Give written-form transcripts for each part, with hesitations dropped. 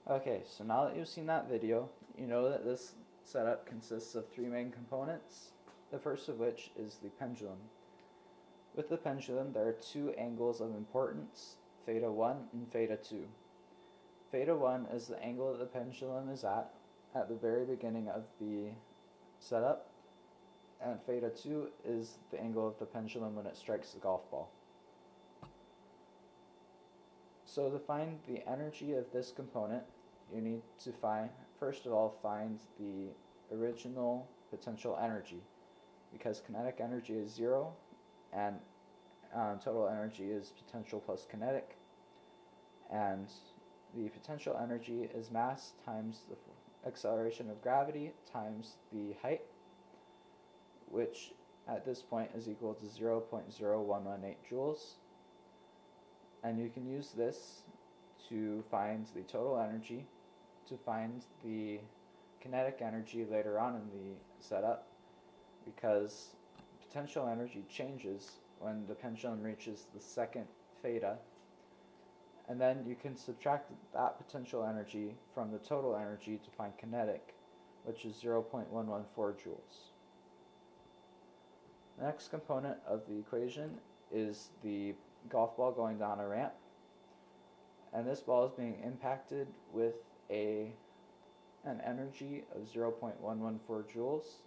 Okay, so now that you've seen that video, you know that this setup consists of three main components, the first of which is the pendulum. With the pendulum, there are two angles of importance, theta 1 and theta 2. Theta 1 is the angle that the pendulum is at the very beginning of the setup, and theta 2 is the angle of the pendulum when it strikes the golf ball. So to find the energy of this component, you need to first of all, find the original potential energy, because kinetic energy is 0 and total energy is potential plus kinetic, and the potential energy is mass times the acceleration of gravity times the height, which at this point is equal to 0.0118 joules. And you can use this to find the total energy, to find the kinetic energy later on in the setup, because potential energy changes when the pendulum reaches the second theta, and then you can subtract that potential energy from the total energy to find kinetic, which is 0.114 joules. The next component of the equation is the golf ball going down a ramp, and this ball is being impacted with an energy of 0.114 joules,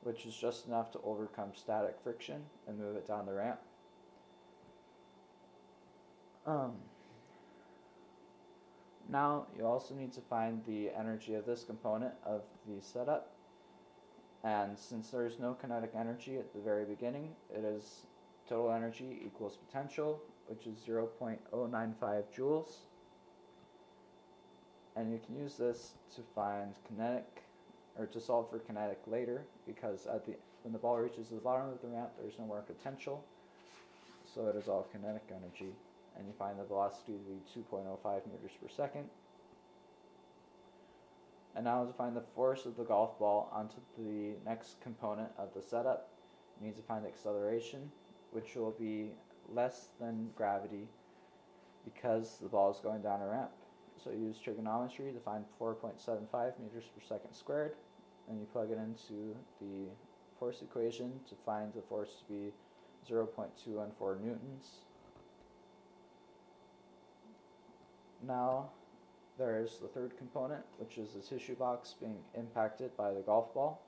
which is just enough to overcome static friction and move it down the ramp. Now you also need to find the energy of this component of the setup, and since there is no kinetic energy at the very beginning, it is total energy equals potential, which is 0.095 joules. And you can use this to find kinetic, or to solve for kinetic later, because when the ball reaches the bottom of the ramp, there's no more potential, so it is all kinetic energy, and you find the velocity to be 2.05 meters per second. And now to find the force of the golf ball onto the next component of the setup, you need to find the acceleration, which will be less than gravity because the ball is going down a ramp. So you use trigonometry to find 4.75 meters per second squared, and you plug it into the force equation to find the force to be 0.214 newtons. Now there's the third component, which is the tissue box being impacted by the golf ball,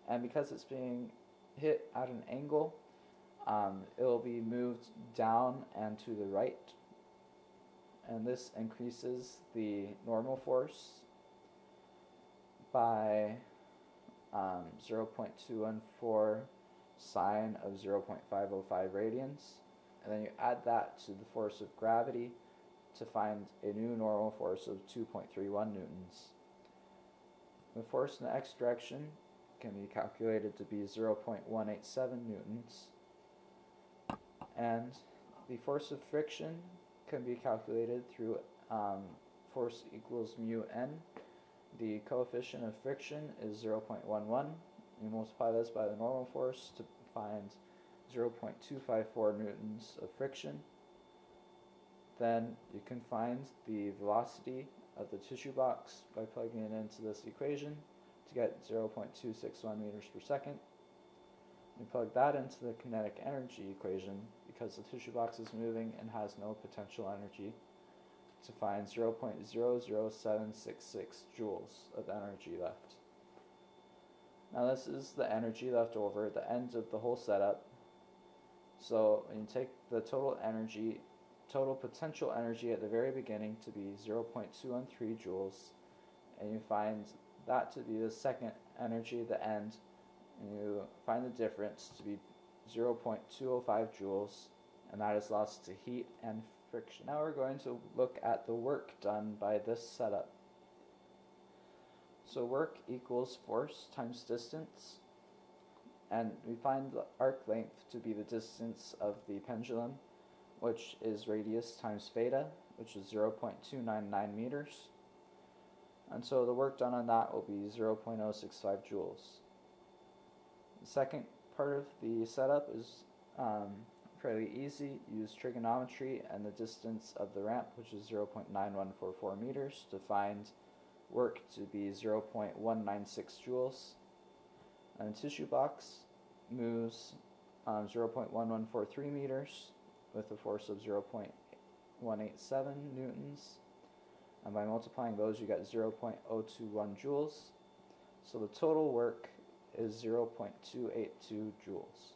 and because it's being hit at an angle, it will be moved down and to the right, and this increases the normal force by 0.214 sine of 0.505 radians, and then you add that to the force of gravity to find a new normal force of 2.31 newtons. The force in the x direction can be calculated to be 0.187 newtons, and the force of friction can be calculated through force equals mu n. The coefficient of friction is 0.11. You multiply this by the normal force to find 0.254 newtons of friction. Then you can find the velocity of the tissue box by plugging it into this equation to get 0.261 meters per second. You plug that into the kinetic energy equation because the tissue box is moving and has no potential energy to find 0.00766 joules of energy left. Now this is the energy left over at the end of the whole setup. So when you take the total potential energy at the very beginning to be 0.213 joules, and you find that to be the second energy at the end, and you find the difference to be 0.205 joules, and that is lost to heat and friction. Now we're going to look at the work done by this setup. So work equals force times distance, and we find the arc length to be the distance of the pendulum, which is radius times theta, which is 0.299 meters. And so the work done on that will be 0.065 joules. The second part of the setup is fairly easy. Use trigonometry and the distance of the ramp, which is 0.9144 meters, to find work to be 0.196 joules. And the tissue box moves 0.1143 meters with a force of 0.187 newtons. And by multiplying those, you get 0.021 joules. So the total work is 0.282 joules.